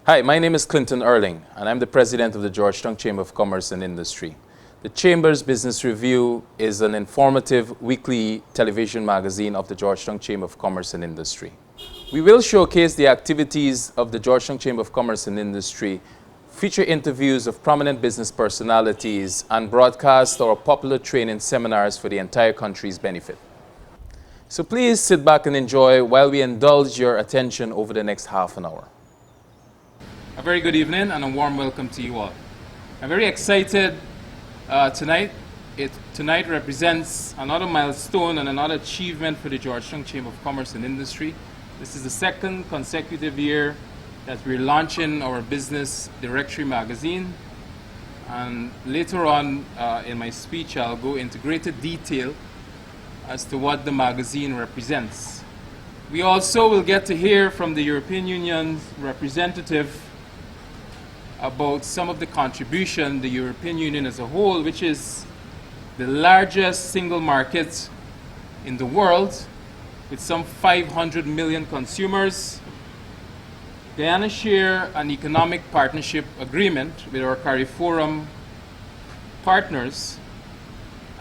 Hi, my name is Clinton Erling, and I'm the president of the Georgetown Chamber of Commerce and Industry. The Chamber's Business Review is an informative weekly television magazine of the Georgetown Chamber of Commerce and Industry. We will showcase the activities of the Georgetown Chamber of Commerce and Industry, feature interviews of prominent business personalities, and broadcast our popular training seminars for the entire country's benefit. So please sit back and enjoy while we indulge your attention over the next half an hour. A very good evening and a warm welcome to you all. I'm very excited tonight. Tonight represents another milestone and another achievement for the Georgetown Chamber of Commerce and Industry. This is the second consecutive year that we're launching our business directory magazine. And later on in my speech, I'll go into greater detail as to what the magazine represents. We also will get to hear from the European Union's representative about some of the contribution the European Union as a whole, which is the largest single market in the world with some 500 million consumers. Guyana share an economic partnership agreement with our CARIFORUM partners,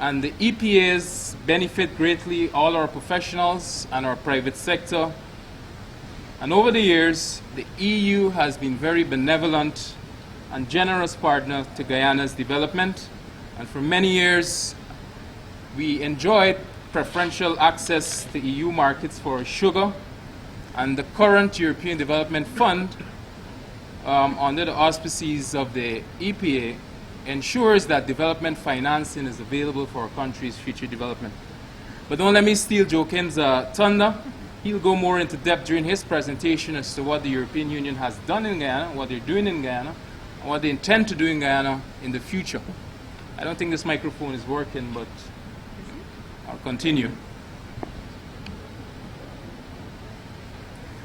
and the EPAs benefit greatly all our professionals and our private sector. And over the years, the EU has been very benevolent and generous partner to Guyana's development. And for many years, we enjoyed preferential access to EU markets for sugar. And the current European Development Fund, under the auspices of the EPA, ensures that development financing is available for our country's future development. But don't let me steal Joaquin's thunder. He'll go more into depth during his presentation as to what the European Union has done in Guyana, what they're doing in Guyana, and what they intend to do in Guyana in the future. I don't think this microphone is working, but I'll continue.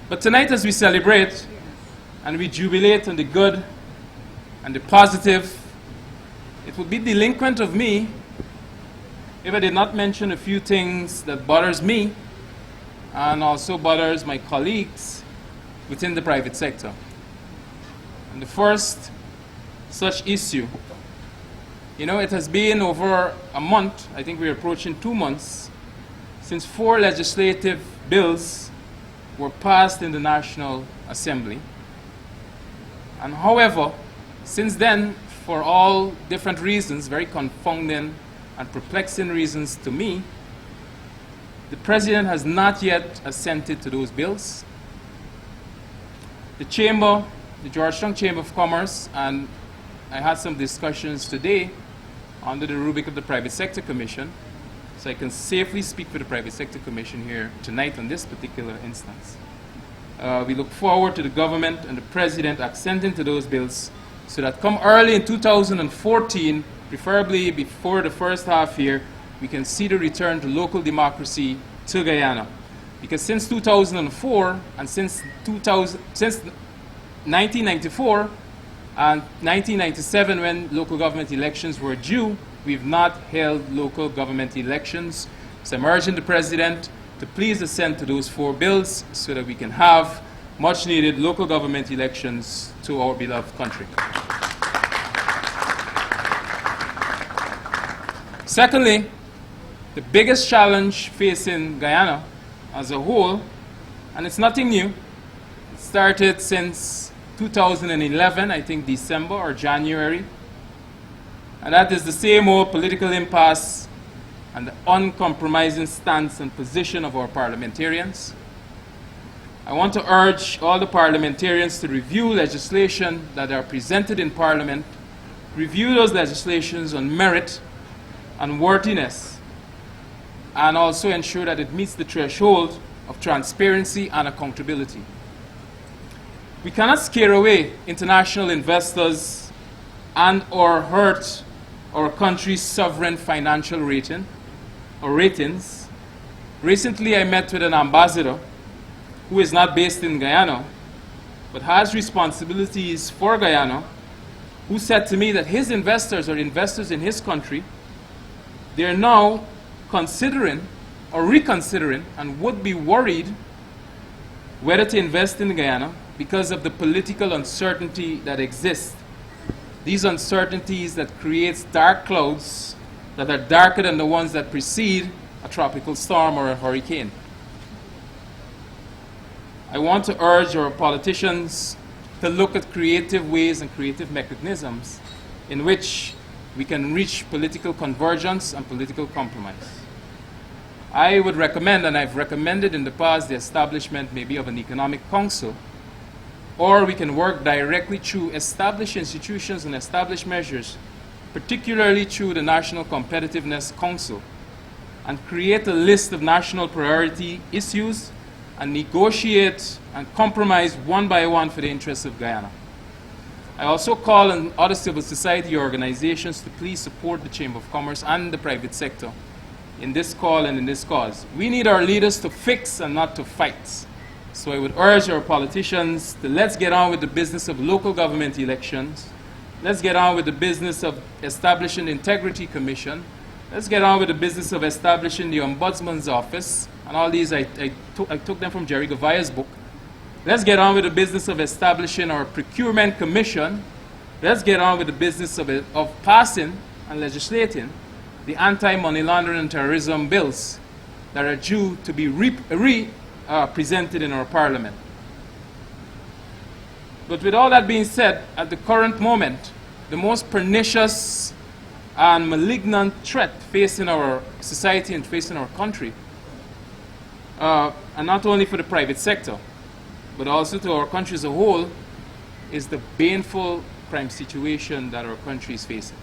But tonight, as we celebrate and we jubilate on the good and the positive, it would be delinquent of me if I did not mention a few things that bothers me and also bothers my colleagues within the private sector. And the first such issue, it has been over a month, I think we're approaching 2 months, since 4 legislative bills were passed in the National Assembly. And however, since then, for all different reasons, very confounding and perplexing reasons to me, the President has not yet assented to those bills. The Chamber, the Georgetown Chamber of Commerce, and I had some discussions today under the rubric of the Private Sector Commission, so I can safely speak for the Private Sector Commission here tonight on this particular instance. We look forward to the government and the President assenting to those bills so that come early in 2014, preferably before the first half year, we can see the return to local democracy to Guyana. Because since 2004 and since 1994 and 1997, when local government elections were due, we've not held local government elections. So I'm urging the President to please assent to those 4 bills so that we can have much needed local government elections to our beloved country. Secondly, the biggest challenge facing Guyana as a whole, and it's nothing new, it started since 2011, I think December or January, and that is the same old political impasse and the uncompromising stance and position of our parliamentarians. I want to urge all the parliamentarians to review legislation that are presented in Parliament, review those legislations on merit and worthiness, and also ensure that it meets the threshold of transparency and accountability. We cannot scare away international investors and or hurt our country's sovereign financial rating or ratings. Recently, I met with an ambassador who is not based in Guyana, but has responsibilities for Guyana, who said to me that his investors or investors in his country, they are now considering or reconsidering and would be worried whether to invest in Guyana because of the political uncertainty that exists. These uncertainties that creates dark clouds that are darker than the ones that precede a tropical storm or a hurricane. I want to urge our politicians to look at creative ways and creative mechanisms in which we can reach political convergence and political compromise. I would recommend, and I've recommended in the past, the establishment maybe of an economic council, or we can work directly through established institutions and established measures, particularly through the National Competitiveness Council, and create a list of national priority issues and negotiate and compromise one by one for the interests of Guyana. I also call on other civil society organizations to please support the Chamber of Commerce and the private sector in this call and in this cause. We need our leaders to fix and not to fight. So I would urge our politicians to let's get on with the business of local government elections. Let's get on with the business of establishing the Integrity Commission. Let's get on with the business of establishing the Ombudsman's Office. And all these, I took them from Jerry Gavaya's book. Let's get on with the business of establishing our Procurement Commission. Let's get on with the business of passing and legislating the anti-money laundering and terrorism bills that are due to be presented in our parliament. But with all that being said, at the current moment, the most pernicious and malignant threat facing our society and facing our country, and not only for the private sector, but also to our country as a whole, is the baneful crime situation that our country is facing.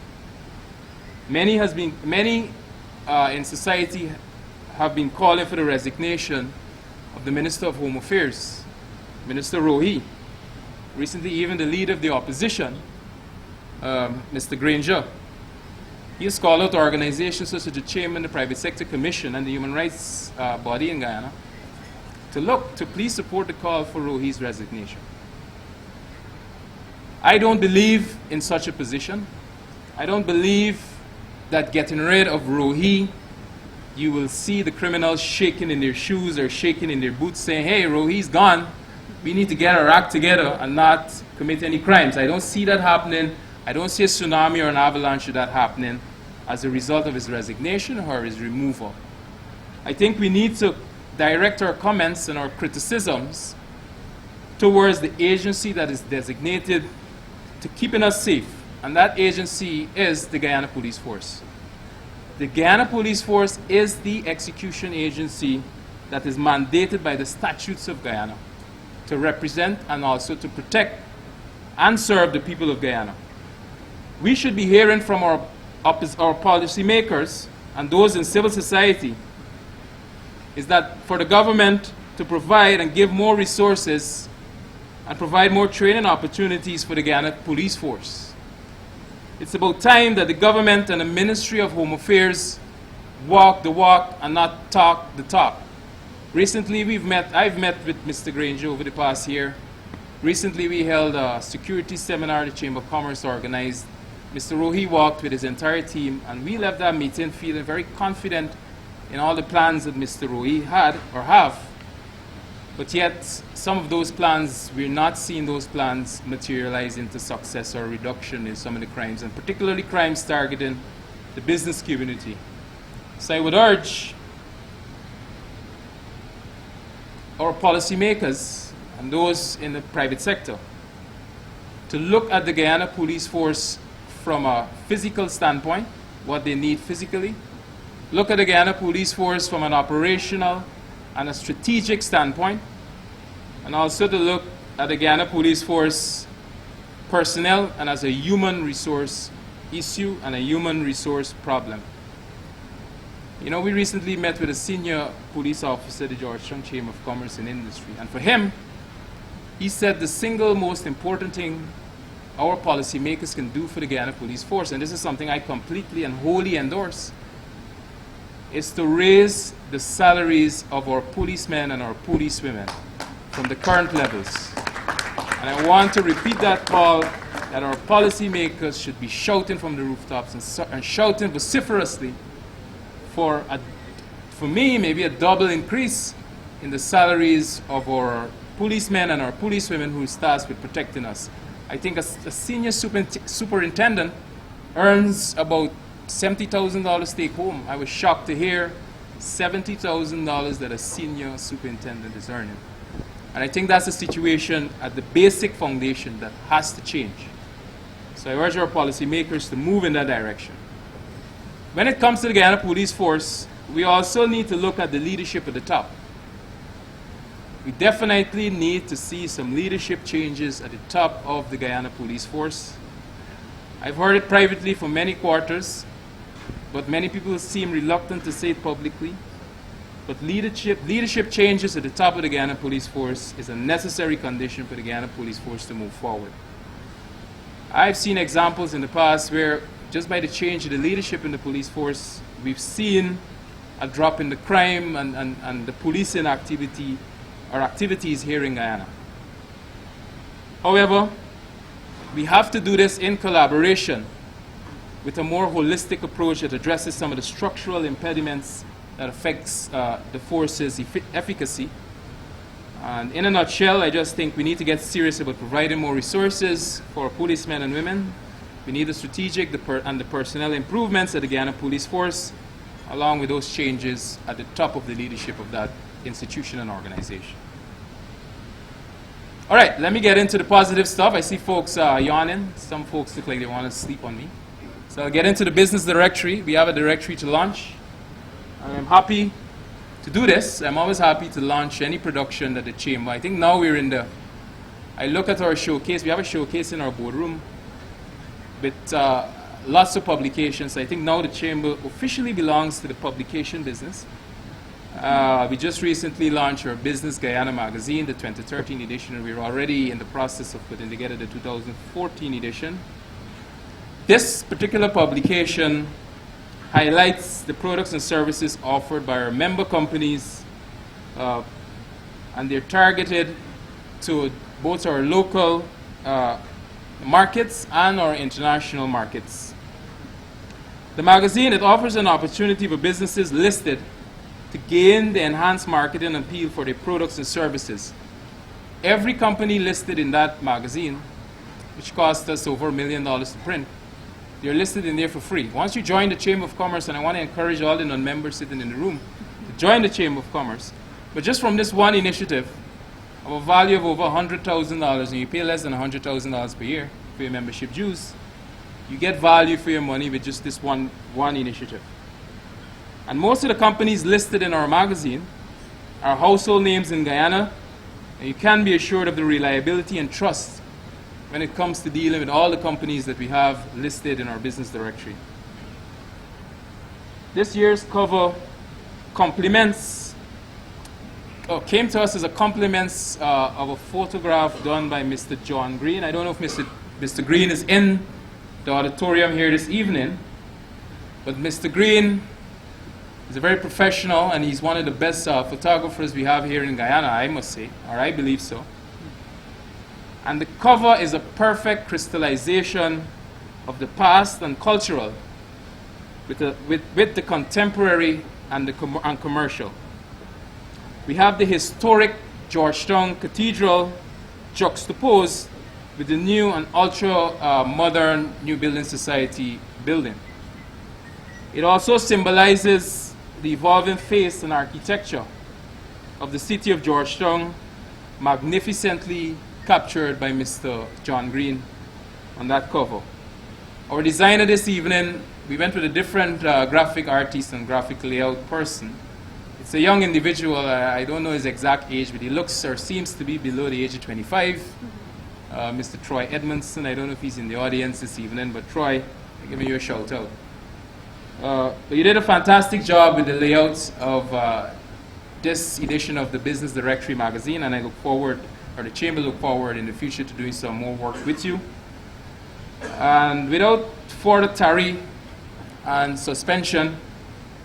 Many in society have been calling for the resignation of the Minister of Home Affairs, Minister Rohi. Recently, even the leader of the opposition, Mr. Granger, he has called out organizations such as the Chamber and the Private Sector Commission and the Human Rights body in Guyana to please support the call for Rohi's resignation. I don't believe in such a position. I don't believe that getting rid of Rohi, you will see the criminals shaking in their shoes or shaking in their boots saying, hey, Rohi's gone. We need to get our act together and not commit any crimes. I don't see that happening. I don't see a tsunami or an avalanche of that happening as a result of his resignation or his removal. I think we need to direct our comments and our criticisms towards the agency that is designated to keeping us safe, and that agency is the Guyana Police Force. The Guyana Police Force is the execution agency that is mandated by the statutes of Guyana to represent and also to protect and serve the people of Guyana. We should be hearing from our policymakers and those in civil society is that for the government to provide and give more resources and provide more training opportunities for the Guyana Police Force. It's about time that the government and the Ministry of Home Affairs walk the walk and not talk the talk. Recently, I've met with Mr. Granger over the past year. Recently, we held a security seminar the Chamber of Commerce organized. Mr. Rohi walked with his entire team, and we left that meeting feeling very confident in all the plans that Mr. Rohi had or have. But yet, some of those plans, we're not seeing those plans materialize into success or reduction in some of the crimes, and particularly crimes targeting the business community. So I would urge our policymakers and those in the private sector to look at the Guyana Police Force from a physical standpoint, what they need physically. Look at the Guyana Police Force from an operational and a strategic standpoint, and also to look at the Guyana Police Force personnel and as a human resource issue and a human resource problem. You know, we recently met with a senior police officer at the Georgetown Chamber of Commerce and Industry, and for him, he said the single most important thing our policymakers can do for the Guyana Police Force, and this is something I completely and wholly endorse, is to raise the salaries of our policemen and our policewomen from the current levels. And I want to repeat that call that our policymakers should be shouting from the rooftops and shouting vociferously for me, maybe a double increase in the salaries of our policemen and our policewomen who is tasked with protecting us. I think a senior superintendent earns about $70,000 take home. I was shocked to hear $70,000 that a senior superintendent is earning. And I think that's a situation at the basic foundation that has to change. So I urge our policymakers to move in that direction. When it comes to the Guyana Police Force, we also need to look at the leadership at the top. We definitely need to see some leadership changes at the top of the Guyana Police Force. I've heard it privately from many quarters, but many people seem reluctant to say it publicly. But leadership changes at the top of the Guyana Police Force is a necessary condition for the Guyana Police Force to move forward. I've seen examples in the past where just by the change of the leadership in the police force, we've seen a drop in the crime and the policing activity or activities here in Guyana. However, we have to do this in collaboration with a more holistic approach that addresses some of the structural impediments that affects the force's efficacy. And in a nutshell, I just think we need to get serious about providing more resources for policemen and women. We need the strategic and the personnel improvements at the Guyana Police Force, along with those changes at the top of the leadership of that institution and organization. All right, let me get into the positive stuff. I see folks yawning. Some folks look like they want to sleep on me. So I'll get into the business directory. We have a directory to launch. And I'm happy to do this. I'm always happy to launch any production that the chamber. I think now we're in the, I look at our showcase. We have a showcase in our boardroom with lots of publications. I think now the chamber officially belongs to the publication business. We just recently launched our Business Guyana magazine, the 2013 edition, and we're already in the process of putting together the 2014 edition. This particular publication highlights the products and services offered by our member companies, and they're targeted to both our local markets and our international markets. The magazine, it offers an opportunity for businesses listed to gain the enhanced marketing appeal for their products and services. Every company listed in that magazine, which cost us over $1 million to print, they're listed in there for free. Once you join the Chamber of Commerce, and I want to encourage all the non-members sitting in the room to join the Chamber of Commerce, but just from this one initiative of a value of over $100,000, and you pay less than $100,000 per year for your membership dues, you get value for your money with just this one initiative. And most of the companies listed in our magazine are household names in Guyana, and you can be assured of the reliability and trust when it comes to dealing with all the companies that we have listed in our business directory. This year's cover came to us as a compliments of a photograph done by Mr. John Green. I don't know if Mr. Green is in the auditorium here this evening, but Mr. Green is a very professional, and he's one of the best photographers we have here in Guyana, I must say, or I believe so. And the cover is a perfect crystallization of the past and cultural with the contemporary and the commercial. We have the historic Georgetown Cathedral juxtaposed with the new and ultra-modern New Building Society building. It also symbolizes the evolving face and architecture of the city of Georgetown, magnificently captured by Mr. John Green on that cover. Our designer this evening, we went with a different graphic artist and graphic layout person. It's a young individual. I don't know his exact age, but he looks or seems to be below the age of 25. Mr. Troy Edmondson, I don't know if he's in the audience this evening, but Troy, I'm giving you a shout out. But you did a fantastic job with the layouts of this edition of the Business Directory magazine, and I look forward, or the Chamber look forward in the future to doing some more work with you. And without further tarry and suspension,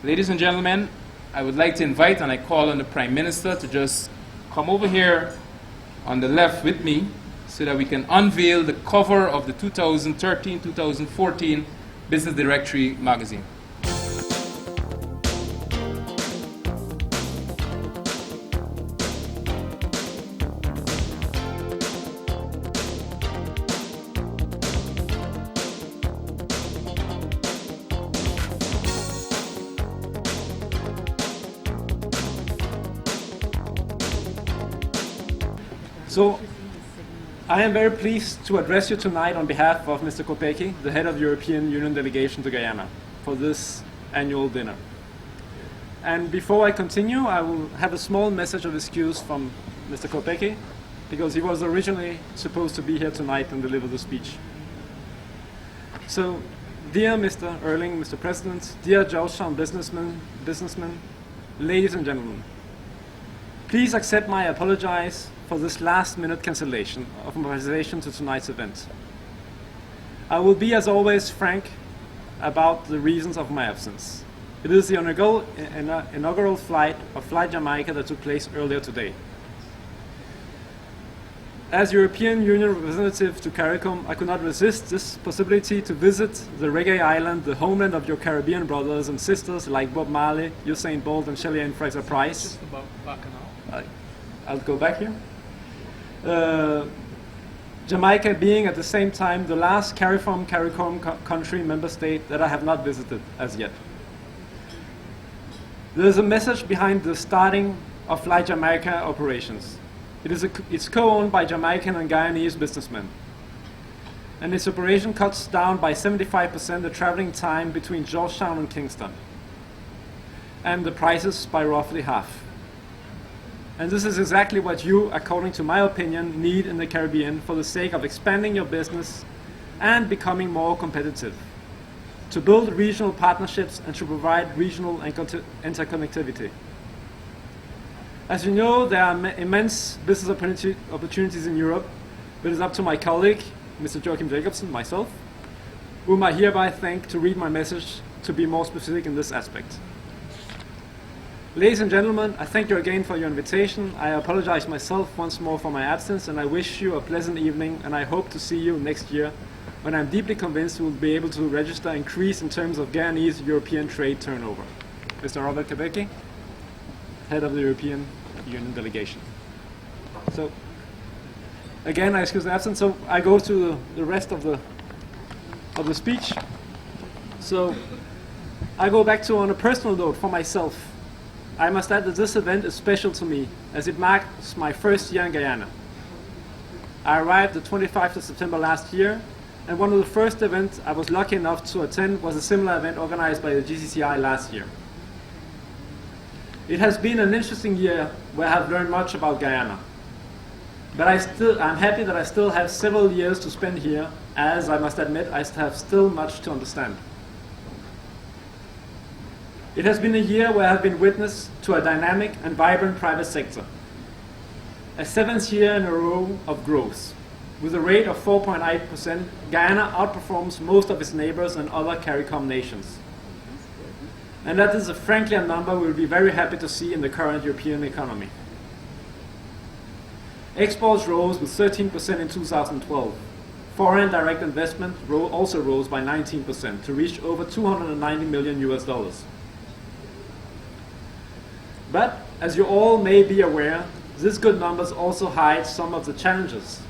ladies and gentlemen, I would like to invite, and I call on the Prime Minister to just come over here on the left with me so that we can unveil the cover of the 2013-2014 Business Directory magazine. So, I am very pleased to address you tonight on behalf of Mr. Kopecky, the head of the European Union delegation to Guyana, for this annual dinner. And before I continue, I will have a small message of excuse from Mr. Kopecky, because he was originally supposed to be here tonight and deliver the speech. So, dear Mr. Erling, Mr. President, dear Georgetown businessmen, ladies and gentlemen, please accept my apologies for this last-minute cancellation of my invitation to tonight's event. I will be, as always, frank about the reasons of my absence. It is the inaugural flight of Flight Jamaica that took place earlier today. As European Union representative to CARICOM, I could not resist this possibility to visit the Reggae Island, the homeland of your Caribbean brothers and sisters like Bob Marley, Usain Bolt, and Shelley Ann Fraser-Price. Just about back now. I'll go back here. Jamaica being at the same time the last CARICOM country member state that I have not visited as yet. There is a message behind the starting of Flight Jamaica operations. It's co-owned by Jamaican and Guyanese businessmen. And its operation cuts down by 75% the traveling time between Georgetown and Kingston, and the prices by roughly half. And this is exactly what you, according to my opinion, need in the Caribbean for the sake of expanding your business and becoming more competitive, to build regional partnerships and to provide regional interconnectivity. As you know, there are immense business opportunities in Europe, but it's up to my colleague, Mr. Joachim Jacobsen, myself, whom I hereby thank to read my message to be more specific in this aspect. Ladies and gentlemen, I thank you again for your invitation. I apologize myself once more for my absence, and I wish you a pleasant evening, and I hope to see you next year, when I'm deeply convinced we'll be able to register an increase in terms of Guyanese European trade turnover. Mr. Robert Kopecky, head of the European Union delegation. So, again, I excuse the absence, so I go to the rest of the speech. So, I go back to, on a personal note, for myself. I must add that this event is special to me, as it marks my first year in Guyana. I arrived the 25th of September last year, and one of the first events I was lucky enough to attend was a similar event organized by the GCCI last year. It has been an interesting year where I have learned much about Guyana. But I'm happy that I still have several years to spend here, as I must admit I have still much to understand. It has been a year where I have been witness to a dynamic and vibrant private sector. A 7th year in a row of growth. With a rate of 4.8%, Guyana outperforms most of its neighbors and other CARICOM nations. And that is frankly a number we will be very happy to see in the current European economy. Exports rose with 13% in 2012. Foreign direct investment also rose by 19% to reach over $290 million. But, as you all may be aware, these good numbers also hide some of the challenges.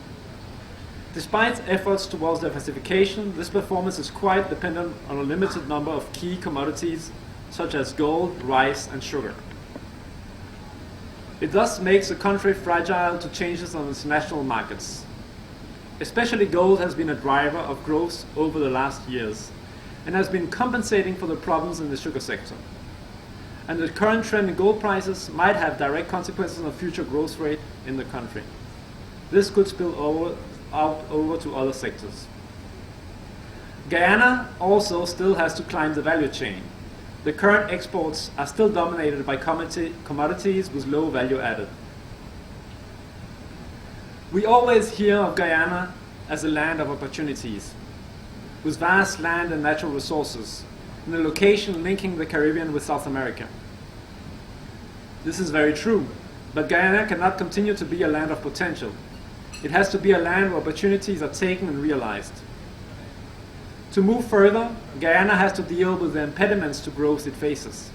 Despite efforts towards diversification, this performance is quite dependent on a limited number of key commodities such as gold, rice, and sugar. It thus makes the country fragile to changes on its national markets. Especially gold has been a driver of growth over the last years and has been compensating for the problems in the sugar sector. And the current trend in gold prices might have direct consequences on future growth rate in the country. This could spill over to other sectors. Guyana also still has to climb the value chain. The current exports are still dominated by commodities with low value added. We always hear of Guyana as a land of opportunities, with vast land and natural resources, in a location linking the Caribbean with South America. This is very true, but Guyana cannot continue to be a land of potential. It has to be a land where opportunities are taken and realized. To move further, Guyana has to deal with the impediments to growth it faces.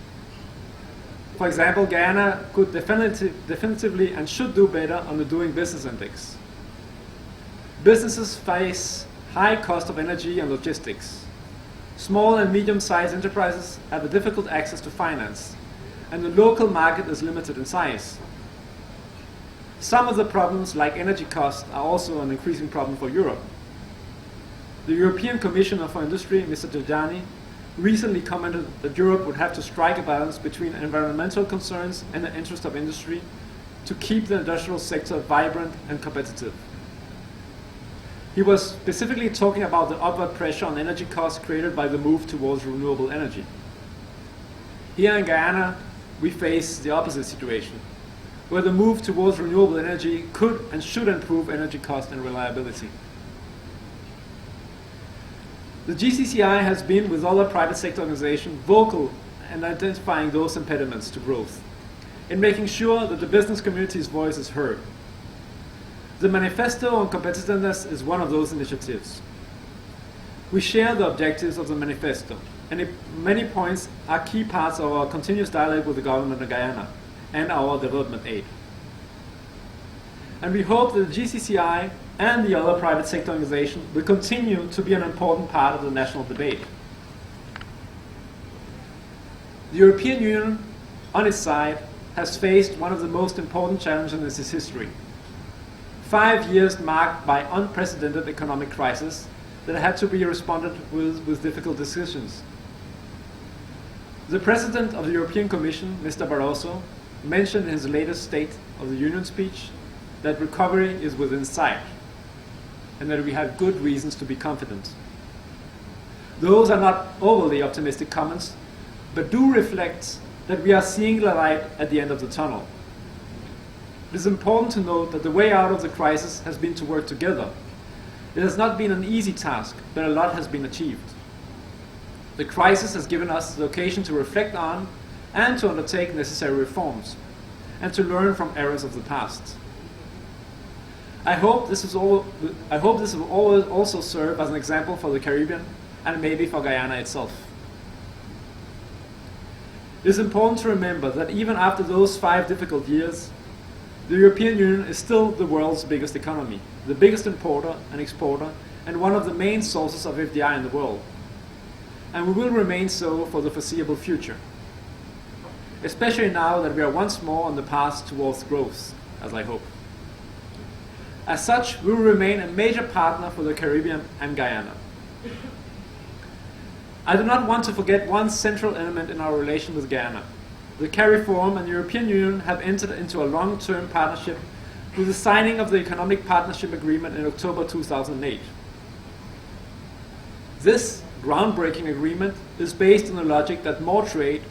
For example, Guyana could definitively and should do better on the Doing Business Index. Businesses face high cost of energy and logistics. Small and medium-sized enterprises have a difficult access to finance, and the local market is limited in size. Some of the problems, like energy costs, are also an increasing problem for Europe. The European Commissioner for Industry, Mr. Tajani, recently commented that Europe would have to strike a balance between environmental concerns and the interest of industry to keep the industrial sector vibrant and competitive. He was specifically talking about the upward pressure on energy costs created by the move towards renewable energy. Here in Guyana, we face the opposite situation, where the move towards renewable energy could and should improve energy cost and reliability. The GCCI has been, with other private sector organizations, vocal in identifying those impediments to growth, in making sure that the business community's voice is heard. The Manifesto on Competitiveness is one of those initiatives. We share the objectives of the manifesto, and many points are key parts of our continuous dialogue with the government of Guyana and our development aid. And we hope that the GCCI and the other private sector organizations will continue to be an important part of the national debate. The European Union, on its side, has faced one of the most important challenges in its history. 5 years marked by unprecedented economic crisis that had to be responded with difficult decisions. The President of the European Commission, Mr. Barroso, mentioned in his latest State of the Union speech that recovery is within sight and that we have good reasons to be confident. Those are not overly optimistic comments, but do reflect that we are seeing the light at the end of the tunnel. It is important to note that the way out of the crisis has been to work together. It has not been an easy task, but a lot has been achieved. The crisis has given us the occasion to reflect on and to undertake necessary reforms, and to learn from errors of the past. I hope this will also serve as an example for the Caribbean and maybe for Guyana itself. It is important to remember that even after those 5 difficult years, the European Union is still the world's biggest economy, the biggest importer and exporter, and one of the main sources of FDI in the world. And we will remain so for the foreseeable future, especially now that we are once more on the path towards growth, as I hope. As such, we will remain a major partner for the Caribbean and Guyana. I do not want to forget one central element in our relation with Guyana. The CARIFORUM and the European Union have entered into a long-term partnership with the signing of the Economic Partnership Agreement in October 2008. This groundbreaking agreement is based on the logic that more trade,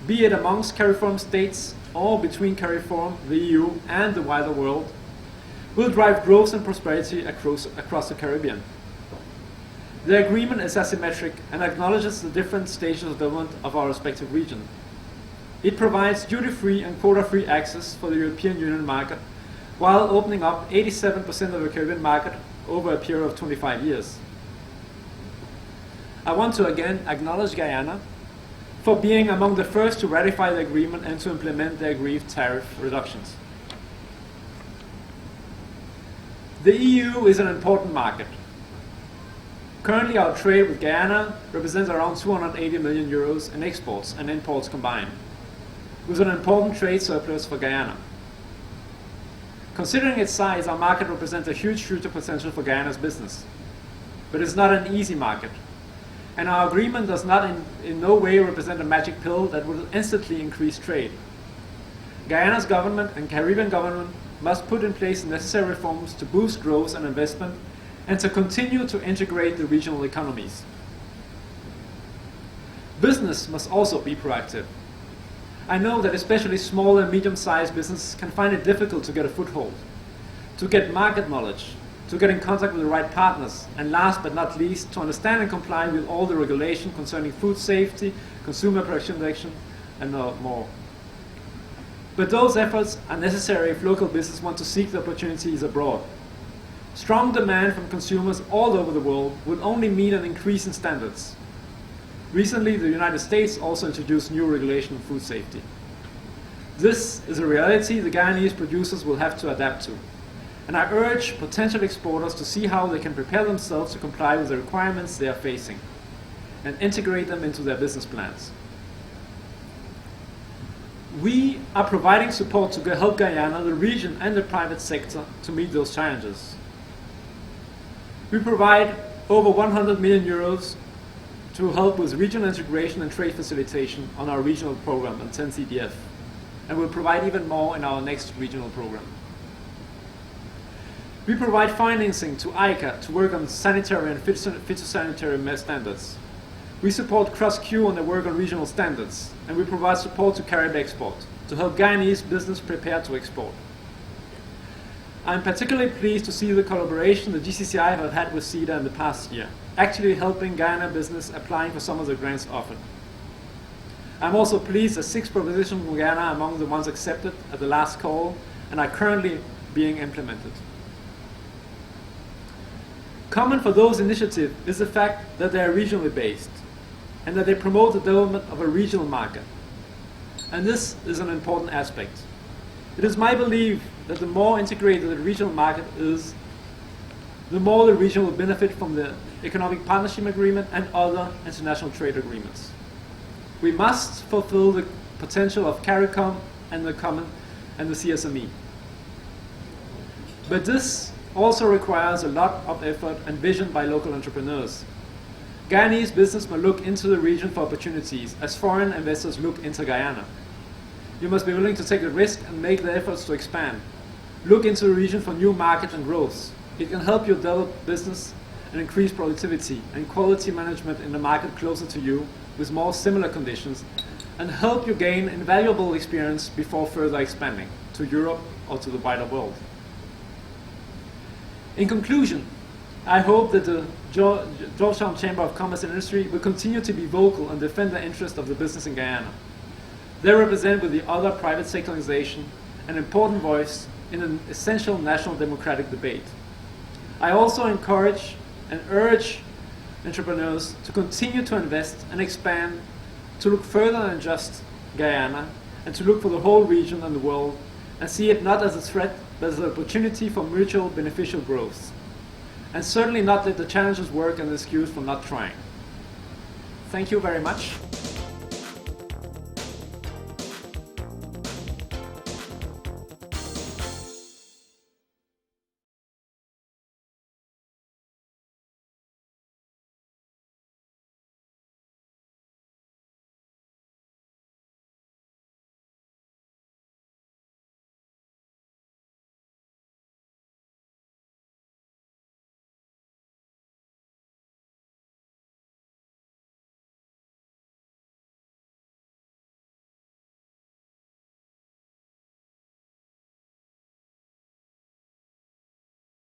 be it amongst CARIFORUM states or between CARIFORUM, the EU, and the wider world, will drive growth and prosperity across the Caribbean. The agreement is asymmetric and acknowledges the different stages of development of our respective region. It provides duty-free and quota-free access for the European Union market, while opening up 87% of the Caribbean market over a period of 25 years. I want to again acknowledge Guyana for being among the first to ratify the agreement and to implement the agreed tariff reductions. The EU is an important market. Currently, our trade with Guyana represents around 280 million euros in exports and imports combined, with an important trade surplus for Guyana. Considering its size, our market represents a huge future potential for Guyana's business. But it's not an easy market, and our agreement does not in no way represent a magic pill that will instantly increase trade. Guyana's government and Caribbean government must put in place the necessary reforms to boost growth and investment and to continue to integrate the regional economies. Business must also be proactive. I know that especially small and medium-sized businesses can find it difficult to get a foothold, to get market knowledge, to get in contact with the right partners, and last but not least, to understand and comply with all the regulation concerning food safety, consumer protection, and more. But those efforts are necessary if local business want to seek the opportunities abroad. Strong demand from consumers all over the world would only mean an increase in standards. Recently, the United States also introduced new regulation on food safety. This is a reality the Guyanese producers will have to adapt to, and I urge potential exporters to see how they can prepare themselves to comply with the requirements they are facing and integrate them into their business plans. We are providing support to help Guyana, the region, and the private sector to meet those challenges. We provide over 100 million euros to help with regional integration and trade facilitation on our regional program on 10 CDF, and we'll provide even more in our next regional program. We provide financing to ICA to work on sanitary and phytosanitary standards. We support Cross-Q on their work on regional standards, and we provide support to Carib Export to help Guyanese business prepare to export. I'm particularly pleased to see the collaboration the GCCI have had with CEDA in the past year, actually helping Guyana business applying for some of the grants offered. I'm also pleased that 6 propositions from Guyana are among the ones accepted at the last call and are currently being implemented. Common for those initiatives is the fact that they are regionally based and that they promote the development of a regional market. And this is an important aspect. It is my belief that the more integrated the regional market is, the more the region will benefit from the Economic Partnership Agreement and other international trade agreements. We must fulfill the potential of CARICOM and the Common and the CSME. But this also requires a lot of effort and vision by local entrepreneurs. Guyanese business must look into the region for opportunities as foreign investors look into Guyana. You must be willing to take the risk and make the efforts to expand. Look into the region for new markets and growth. It can help you develop business and increase productivity and quality management in the market closer to you with more similar conditions, and help you gain invaluable experience before further expanding to Europe or to the wider world. In conclusion, I hope that the Georgetown Chamber of Commerce and Industry will continue to be vocal and defend the interest of the business in Guyana. They represent, with the other private sector organizations, an important voice in an essential national democratic debate. I also encourage and urge entrepreneurs to continue to invest and expand, to look further than just Guyana, and to look for the whole region and the world, and see it not as a threat, but as an opportunity for mutual beneficial growth. And certainly not let the challenges work as an excuse for not trying. Thank you very much.